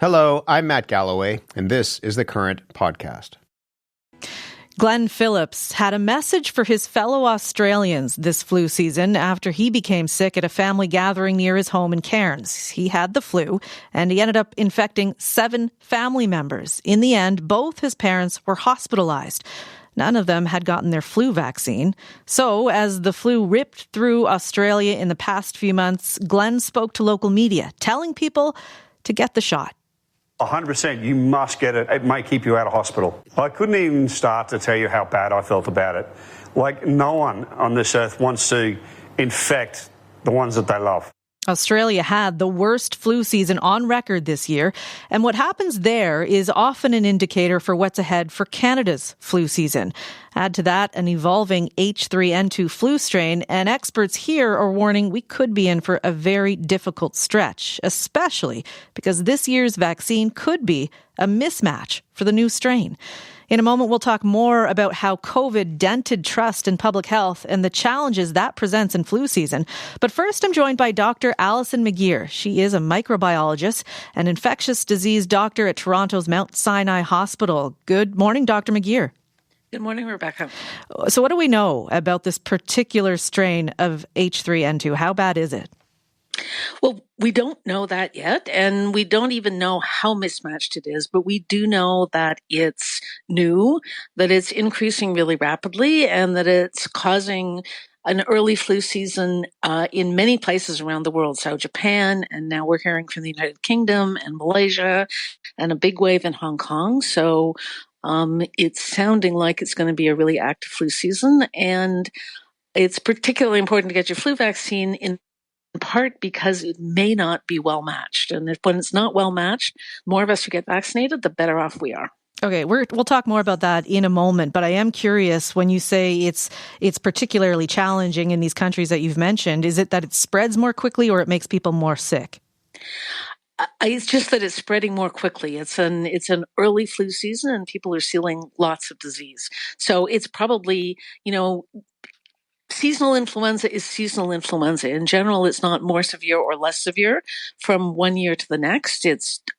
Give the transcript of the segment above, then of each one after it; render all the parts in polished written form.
Hello, I'm Matt Galloway, and this is the Current Podcast. Glenn Phillips had a message for his fellow Australians this flu season after he became sick at a family gathering near his home in Cairns. He had the flu, and he ended up infecting 7 family members. In the end, both his parents were hospitalized. None of them had gotten their flu vaccine. So, as the flu ripped through Australia in the past few months, Glenn spoke to local media, telling people to get the shot. 100%, you must get it. It may keep you out of hospital. I couldn't even start to tell you how bad I felt about it. Like, no one on this earth wants to infect the ones that they love. Australia had the worst flu season on record this year, and what happens there is often an indicator for what's ahead for Canada's flu season. Add to that an evolving H3N2 flu strain, and experts here are warning we could be in for a very difficult stretch, especially because this year's vaccine could be a mismatch for the new strain. In a moment, we'll talk more about how COVID dented trust in public health and the challenges that presents in flu season. But first, I'm joined by Dr. Alison McGeer. She is a microbiologist and infectious disease doctor at Toronto's Mount Sinai Hospital. Good morning, Dr. McGeer. Good morning, Rebecca. So what do we know about this particular strain of H3N2? How bad is it? Well, we don't know that yet, and we don't even know how mismatched it is, but we do know that it's new, that it's increasing really rapidly, and that it's causing an early flu season in many places around the world. So Japan, and now we're hearing from the United Kingdom and Malaysia, and a big wave in Hong Kong. So it's sounding like it's going to be a really active flu season, and it's particularly important to get your flu vaccine in part because it may not be well matched. And when it's not well matched, more of us who get vaccinated, the better off we are. Okay, we'll talk more about that in a moment, but I am curious, when you say it's particularly challenging in these countries that you've mentioned, is it that it spreads more quickly or it makes people more sick? It's just that it's spreading more quickly. It's an early flu season and people are feeling lots of disease. So it's probably, seasonal influenza is seasonal influenza. In general, it's not more severe or less severe from one year to the next.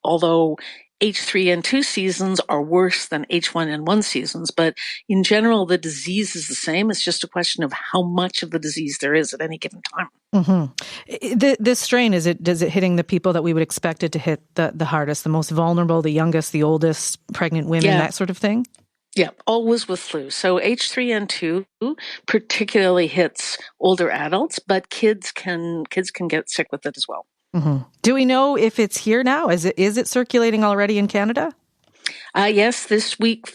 Although H3N2 seasons are worse than H1N1 seasons, but in general, the disease is the same. It's just a question of how much of the disease there is at any given time. Mm-hmm. This strain, does it hitting the people that we would expect it to hit the hardest, the most vulnerable, the youngest, the oldest, pregnant women, that sort of thing? Yeah, always with flu. So H3N2 particularly hits older adults, but kids can get sick with it as well. Mm-hmm. Do we know if it's here now? Is it circulating already in Canada? Yes, this week,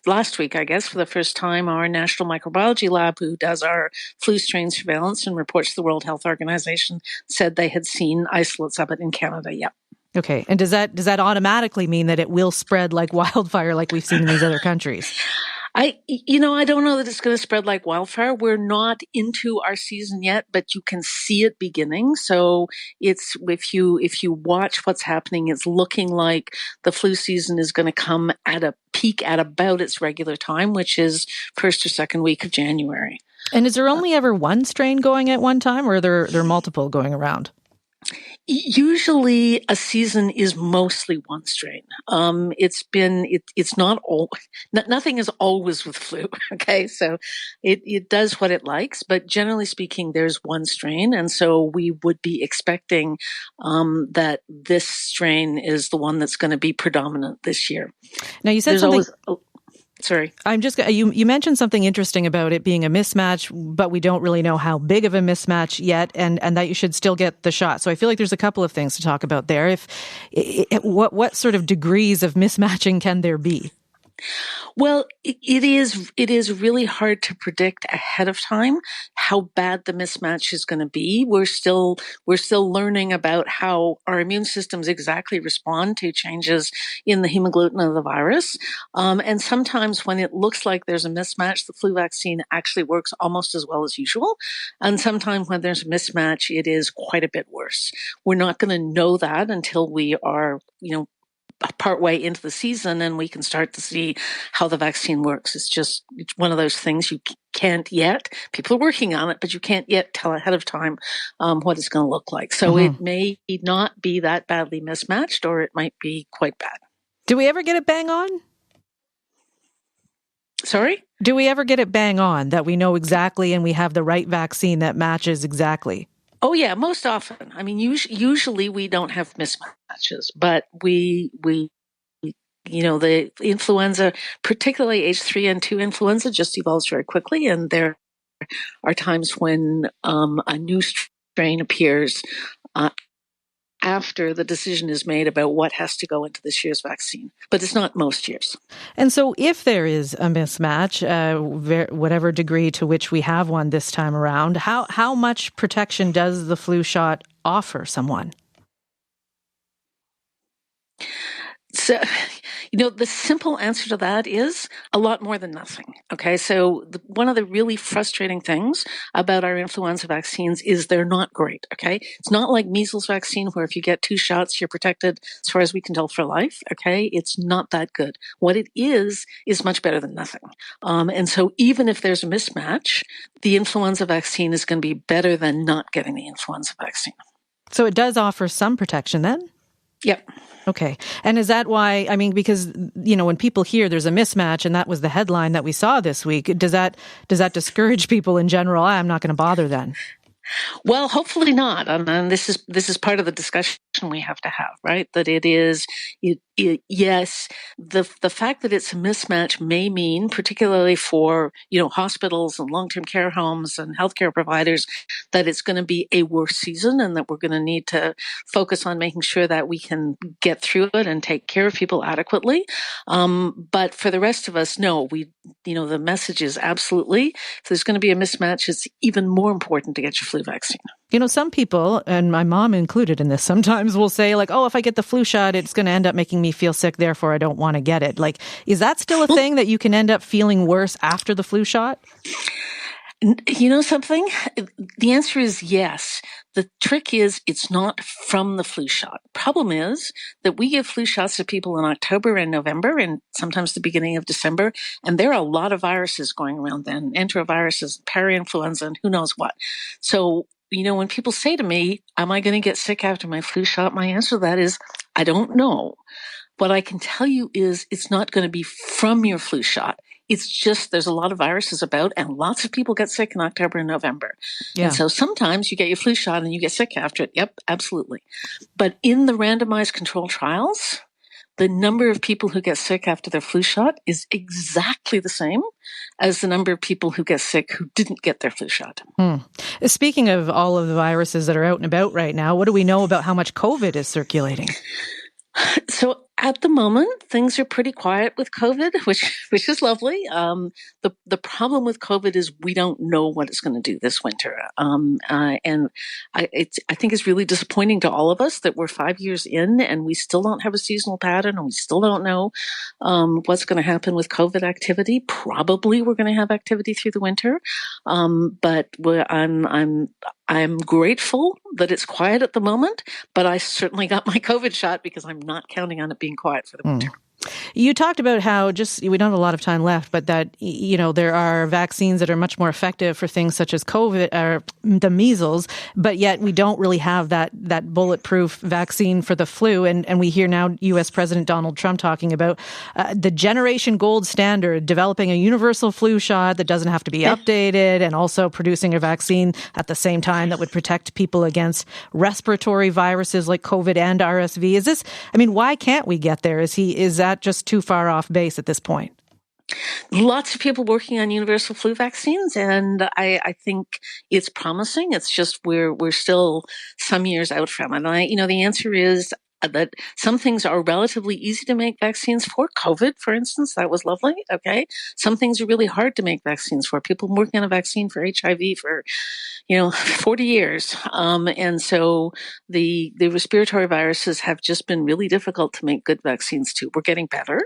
last week, I guess, for the first time, our National Microbiology Lab, who does our flu strain surveillance and reports to the World Health Organization, said they had seen isolates of it in Canada. Yep. Okay. And does that automatically mean that it will spread like wildfire like we've seen in these other countries? I don't know that it's going to spread like wildfire. We're not into our season yet, but you can see it beginning. So it's, if you watch what's happening, it's looking like the flu season is going to come at a peak at about its regular time, which is first or second week of January. And is there only ever one strain going at one time, or are there multiple going around? Usually a season is mostly one strain. It's not all, nothing is always with flu. Okay. So it does what it likes, but generally speaking, there's one strain. And so we would be expecting, that this strain is the one that's going to be predominant this year. Now you said something. Sorry. You mentioned something interesting about it being a mismatch, but we don't really know how big of a mismatch yet, and that you should still get the shot. So I feel like there's a couple of things to talk about there. What sort of degrees of mismatching can there be? Well, it is really hard to predict ahead of time how bad the mismatch is going to be. We're still learning about how our immune systems exactly respond to changes in the hemagglutinin of the virus. And sometimes when it looks like there's a mismatch, the flu vaccine actually works almost as well as usual. And sometimes when there's a mismatch, it is quite a bit worse. We're not going to know that until we are, partway into the season and we can start to see how the vaccine works. It's one of those things you can't yet. People are working on it, but you can't yet tell ahead of time what it's going to look like. So it may not be that badly mismatched, or it might be quite bad. Do we ever get it bang on? Sorry? Do we ever get it bang on that we know exactly and we have the right vaccine that matches exactly? Oh, yeah, most often. I mean, usually we don't have mismatches, but we the influenza, particularly H3N2 influenza, just evolves very quickly. And there are times when a new strain appears after the decision is made about what has to go into this year's vaccine. But it's not most years. And so if there is a mismatch, whatever degree to which we have one this time around, how much protection does the flu shot offer someone? So, the simple answer to that is a lot more than nothing. Okay, so one of the really frustrating things about our influenza vaccines is they're not great. Okay, it's not like measles vaccine where if you get 2 shots, you're protected as far as we can tell for life. Okay, it's not that good. What it is much better than nothing. And so even if there's a mismatch, the influenza vaccine is going to be better than not getting the influenza vaccine. So it does offer some protection then? Yep. Okay. And is that why, because, when people hear there's a mismatch and that was the headline that we saw this week, does that discourage people in general? I'm not going to bother then. Well, hopefully not. And this is part of the discussion we have to have, right? That yes, the fact that it's a mismatch may mean, particularly for, hospitals and long-term care homes and healthcare providers, that it's going to be a worse season and that we're going to need to focus on making sure that we can get through it and take care of people adequately. But for the rest of us, no, the message is absolutely, if there's going to be a mismatch, it's even more important to get your flu vaccine. Some people, and my mom included in this, sometimes will say like, oh, if I get the flu shot, it's going to end up making me feel sick, therefore I don't want to get it. Like, is that still a thing that you can end up feeling worse after the flu shot? You know something? The answer is yes. The trick is it's not from the flu shot. Problem is that we give flu shots to people in October and November and sometimes the beginning of December, and there are a lot of viruses going around then, enteroviruses, parainfluenza, and who knows what. So, when people say to me, am I going to get sick after my flu shot? My answer to that is, I don't know. What I can tell you is it's not going to be from your flu shot. It's just there's a lot of viruses about and lots of people get sick in October and November. Yeah. And so sometimes you get your flu shot and you get sick after it. Yep, absolutely. But in the randomized control trials, the number of people who get sick after their flu shot is exactly the same as the number of people who get sick who didn't get their flu shot. Speaking of all of the viruses that are out and about right now, what do we know about how much COVID is circulating? So at the moment, things are pretty quiet with COVID, which is lovely. The problem with COVID is we don't know what it's going to do this winter, and I think it's really disappointing to all of us that we're 5 years in and we still don't have a seasonal pattern, and we still don't know what's going to happen with COVID activity. Probably we're going to have activity through the winter, but I'm grateful that it's quiet at the moment, but I certainly got my COVID shot because I'm not counting on it being quiet for the winter. You talked about how we don't have a lot of time left, but that, there are vaccines that are much more effective for things such as COVID or the measles, but yet we don't really have that bulletproof vaccine for the flu. And we hear now U.S. President Donald Trump talking about the generation gold standard, developing a universal flu shot that doesn't have to be updated, and also producing a vaccine at the same time that would protect people against respiratory viruses like COVID and RSV. Why can't we get there? Is that just too far off base at this point? Lots of people working on universal flu vaccines, and I think it's promising. It's just we're still some years out from it. And the answer is that some things are relatively easy to make vaccines for. COVID, for instance, that was lovely. Okay. Some things are really hard to make vaccines for. People working on a vaccine for HIV for 40 years. And so the respiratory viruses have just been really difficult to make good vaccines to. We're getting better,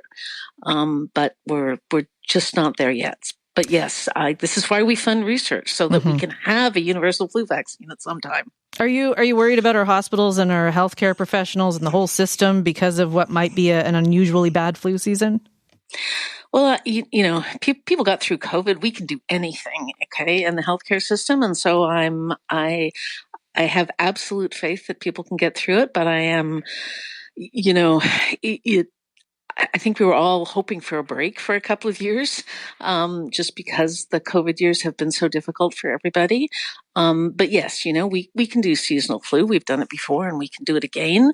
but we're just not there yet. But yes, this is why we fund research, so that we can have a universal flu vaccine at some time. Are you worried about our hospitals and our healthcare professionals and the whole system because of what might be an unusually bad flu season? Well, people got through COVID. We can do anything, okay, in the healthcare system, and so I have absolute faith that people can get through it. But I am, I think we were all hoping for a break for a couple of years, just because the COVID years have been so difficult for everybody. But yes, we can do seasonal flu. We've done it before, and we can do it again.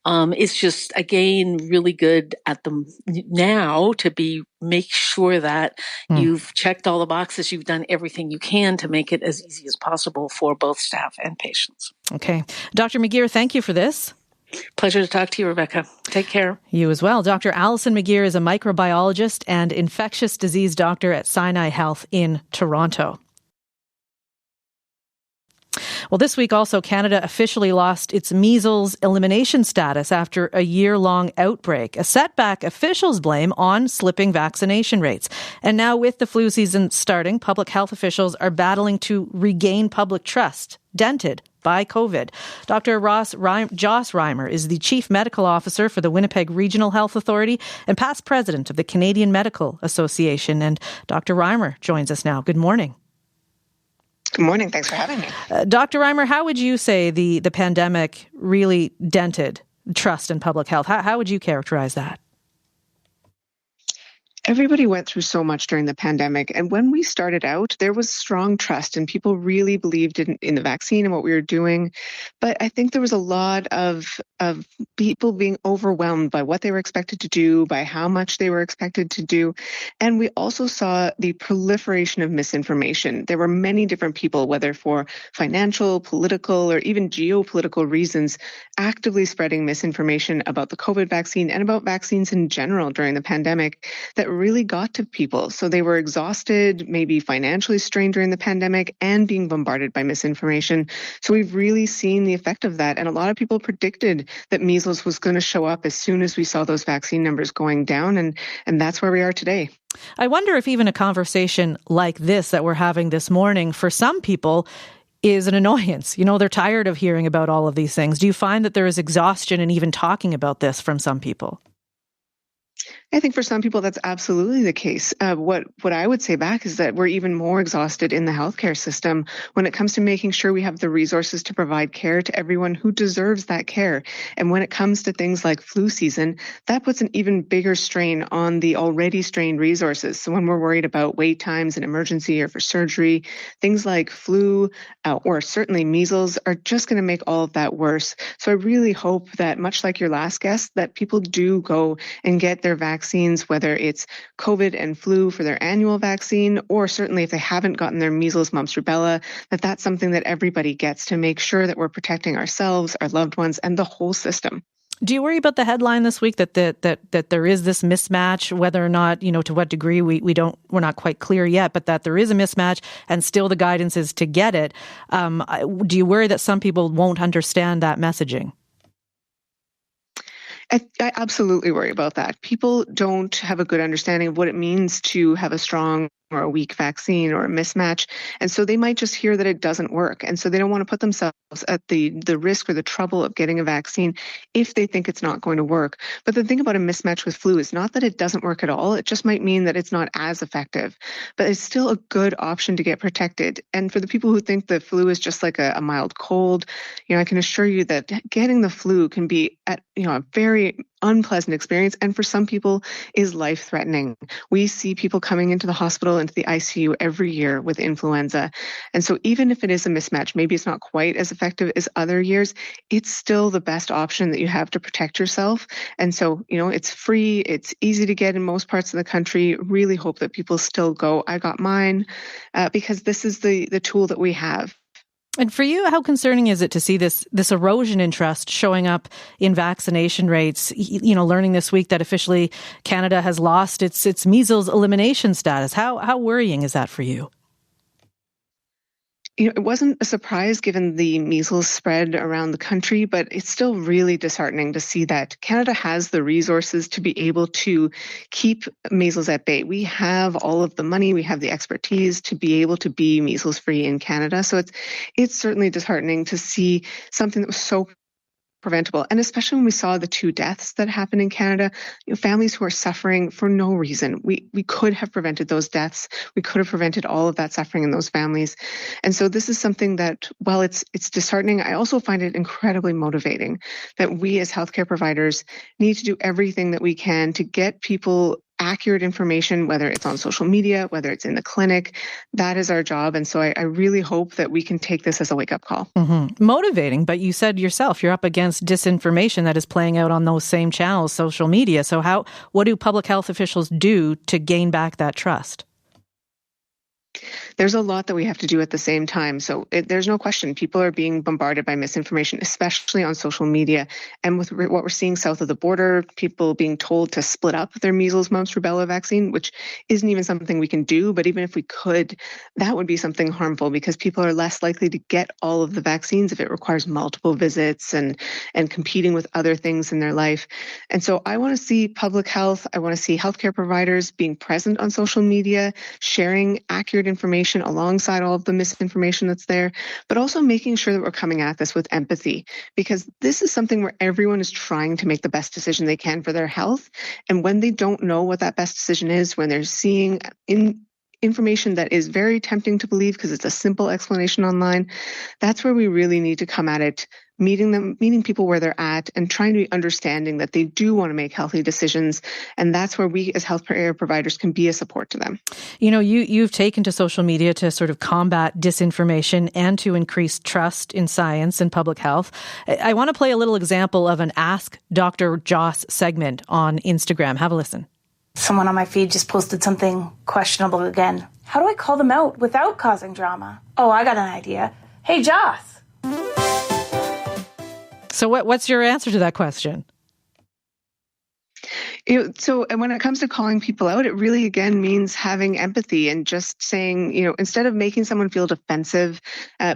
It's just, again, really good at the now to make sure that you've checked all the boxes. You've done everything you can to make it as easy as possible for both staff and patients. Okay. Dr. McGeer, thank you for this. Pleasure to talk to you, Rebecca. Take care. You as well. Dr. Alison McGeer is a microbiologist and infectious disease doctor at Sinai Health in Toronto. Well, this week also, Canada officially lost its measles elimination status after a year-long outbreak, a setback officials blame on slipping vaccination rates. And now with the flu season starting, public health officials are battling to regain public trust, dented by COVID. Dr. Joss Reimer is the Chief Medical Officer for the Winnipeg Regional Health Authority and past president of the Canadian Medical Association. And Dr. Reimer joins us now. Good morning. Good morning. Thanks for having me. Dr. Reimer, how would you say the pandemic really dented trust in public health? How would you characterize that? Everybody went through so much during the pandemic. And when we started out, there was strong trust and people really believed in the vaccine and what we were doing. But I think there was a lot of people being overwhelmed by what they were expected to do, by how much they were expected to do. And we also saw the proliferation of misinformation. There were many different people, whether for financial, political, or even geopolitical reasons, actively spreading misinformation about the COVID vaccine and about vaccines in general during the pandemic that really got to people. So they were exhausted, maybe financially strained during the pandemic, and being bombarded by misinformation. So we've really seen the effect of that. And a lot of people predicted that measles was going to show up as soon as we saw those vaccine numbers going down. And that's where we are today. I wonder if even a conversation like this that we're having this morning, for some people, is an annoyance. They're tired of hearing about all of these things. Do you find that there is exhaustion in even talking about this from some people? I think for some people that's absolutely the case. What I would say back is that we're even more exhausted in the healthcare system when it comes to making sure we have the resources to provide care to everyone who deserves that care. And when it comes to things like flu season, that puts an even bigger strain on the already strained resources. So when we're worried about wait times in emergency or for surgery, things like flu or certainly measles are just going to make all of that worse. So I really hope that, much like your last guest, that people do go and get their vaccines, whether it's COVID and flu for their annual vaccine, or certainly if they haven't gotten their measles, mumps, rubella, that's something that everybody gets to make sure that we're protecting ourselves, our loved ones, and the whole system. Do you worry about the headline this week that there is this mismatch, whether or not, to what degree we're not quite clear yet, but that there is a mismatch and still the guidance is to get it? Do you worry that some people won't understand that messaging? I absolutely worry about that. People don't have a good understanding of what it means to have a strong or a weak vaccine or a mismatch. And so they might just hear that it doesn't work. And so they don't want to put themselves at the risk or the trouble of getting a vaccine if they think it's not going to work. But the thing about a mismatch with flu is not that it doesn't work at all. It just might mean that it's not as effective. But it's still a good option to get protected. And for the people who think the flu is just like a mild cold, I can assure you that getting the flu can be a very unpleasant experience, and for some people is life-threatening. We see people coming into the hospital, into the ICU every year with influenza. And so even if it is a mismatch, maybe it's not quite as effective as other years, it's still the best option that you have to protect yourself. And so, it's free, it's easy to get in most parts of the country. Really hope that people still go, I got mine, because this is the tool that we have. And for you, how concerning is it to see this erosion in trust showing up in vaccination rates? Learning this week that officially Canada has lost its measles elimination status. How worrying is that for you? it wasn't a surprise given the measles spread around the country, but it's still really disheartening to see that Canada has the resources to be able to keep measles at bay. We have all of the money, we have the expertise to be able to be measles-free in Canada. So it's certainly disheartening to see something that was so preventable. And especially when we saw the 2 deaths that happened in Canada, families who are suffering for no reason. We could have prevented those deaths. We could have prevented all of that suffering in those families. And so this is something that, while it's disheartening, I also find it incredibly motivating that we as healthcare providers need to do everything that we can to get people accurate information, whether it's on social media, whether it's in the clinic. That is our job. And so I really hope that we can take this as a wake-up call. Mm-hmm. Motivating, but you said yourself, you're up against disinformation that is playing out on those same channels, social media. So what do public health officials do to gain back that trust? There's a lot that we have to do at the same time. So there's no question people are being bombarded by misinformation, especially on social media. And with what we're seeing south of the border, people being told to split up their measles, mumps, rubella vaccine, which isn't even something we can do. But even if we could, that would be something harmful because people are less likely to get all of the vaccines if it requires multiple visits and competing with other things in their life. And so I want to see public health. I want to see healthcare providers being present on social media, sharing accurate information alongside all of the misinformation that's there, but also making sure that we're coming at this with empathy, because this is something where everyone is trying to make the best decision they can for their health. And when they don't know what that best decision is, when they're seeing information that is very tempting to believe because it's a simple explanation online, that's where we really need to come at it, meeting people where they're at and trying to be understanding that they do want to make healthy decisions. And that's where we as healthcare providers can be a support to them. You've taken to social media to sort of combat disinformation and to increase trust in science and public health. I want to play a little example of an Ask Dr. Joss segment on Instagram. Have a listen. Someone on my feed just posted something questionable again. How do I call them out without causing drama? Oh, I got an idea. Hey, Joss. So what's your answer to that question? So when it comes to calling people out, it really, again, means having empathy and just saying, instead of making someone feel defensive,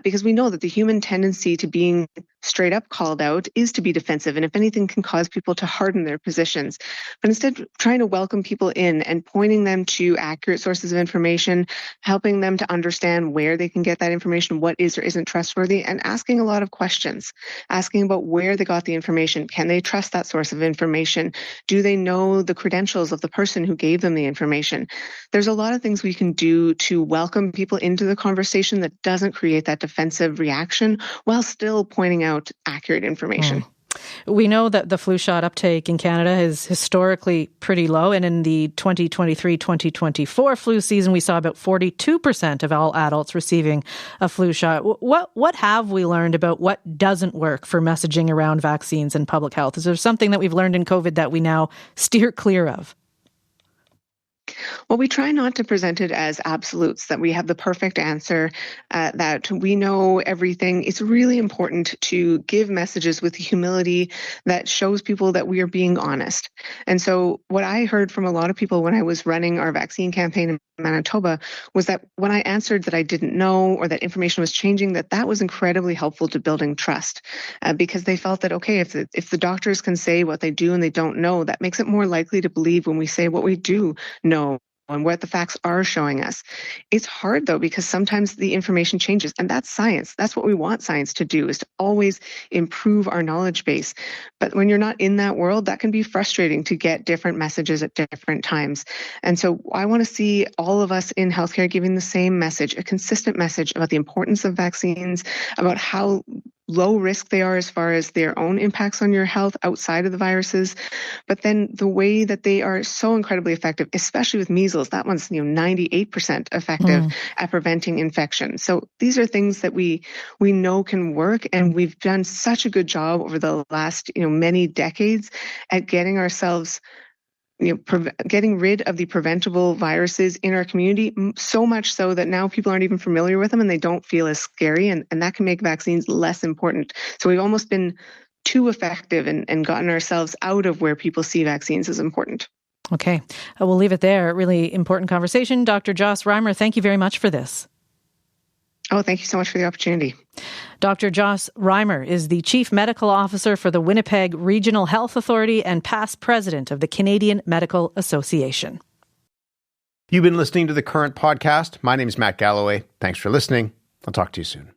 because we know that the human tendency to being straight up called out is to be defensive. And if anything, can cause people to harden their positions. But instead, trying to welcome people in and pointing them to accurate sources of information, helping them to understand where they can get that information, what is or isn't trustworthy, and asking a lot of questions, asking about where they got the information. Can they trust that source of information? Do they know the credentials of the person who gave them the information? There's a lot of things we can do to welcome people into the conversation that doesn't create that defensive reaction while still pointing out accurate information. We know that the flu shot uptake in Canada is historically pretty low, and in the 2023-2024 flu season, we saw about 42% of all adults receiving a flu shot. What have we learned about what doesn't work for messaging around vaccines and public health? Is there something that we've learned in COVID that we now steer clear of? Well, we try not to present it as absolutes, that we have the perfect answer, that we know everything. It's really important to give messages with humility that shows people that we are being honest. And so what I heard from a lot of people when I was running our vaccine campaign in Manitoba was that when I answered that I didn't know or that information was changing, that was incredibly helpful to building trust, because they felt that, okay, if the doctors can say what they do and they don't know, that makes it more likely to believe when we say what we do know and what the facts are showing us. It's hard, though, because sometimes the information changes, and that's science. That's what we want science to do, is to always improve our knowledge base. But when you're not in that world, that can be frustrating to get different messages at different times. And so I want to see all of us in healthcare giving the same message, a consistent message about the importance of vaccines, about how low risk they are as far as their own impacts on your health outside of the viruses, but then the way that they are so incredibly effective, especially with measles. That one's 98% effective at preventing infection. So these are things that we know can work, and we've done such a good job over the last many decades at getting ourselves getting rid of the preventable viruses in our community, so much so that now people aren't even familiar with them and they don't feel as scary, and that can make vaccines less important. So we've almost been too effective and gotten ourselves out of where people see vaccines as important. Okay, we'll leave it there. Really important conversation. Dr. Joss Reimer, thank you very much for this. Oh, thank you so much for the opportunity. Dr. Joss Reimer is the Chief Medical Officer for the Winnipeg Regional Health Authority and past president of the Canadian Medical Association. You've been listening to The Current Podcast. My name is Matt Galloway. Thanks for listening. I'll talk to you soon.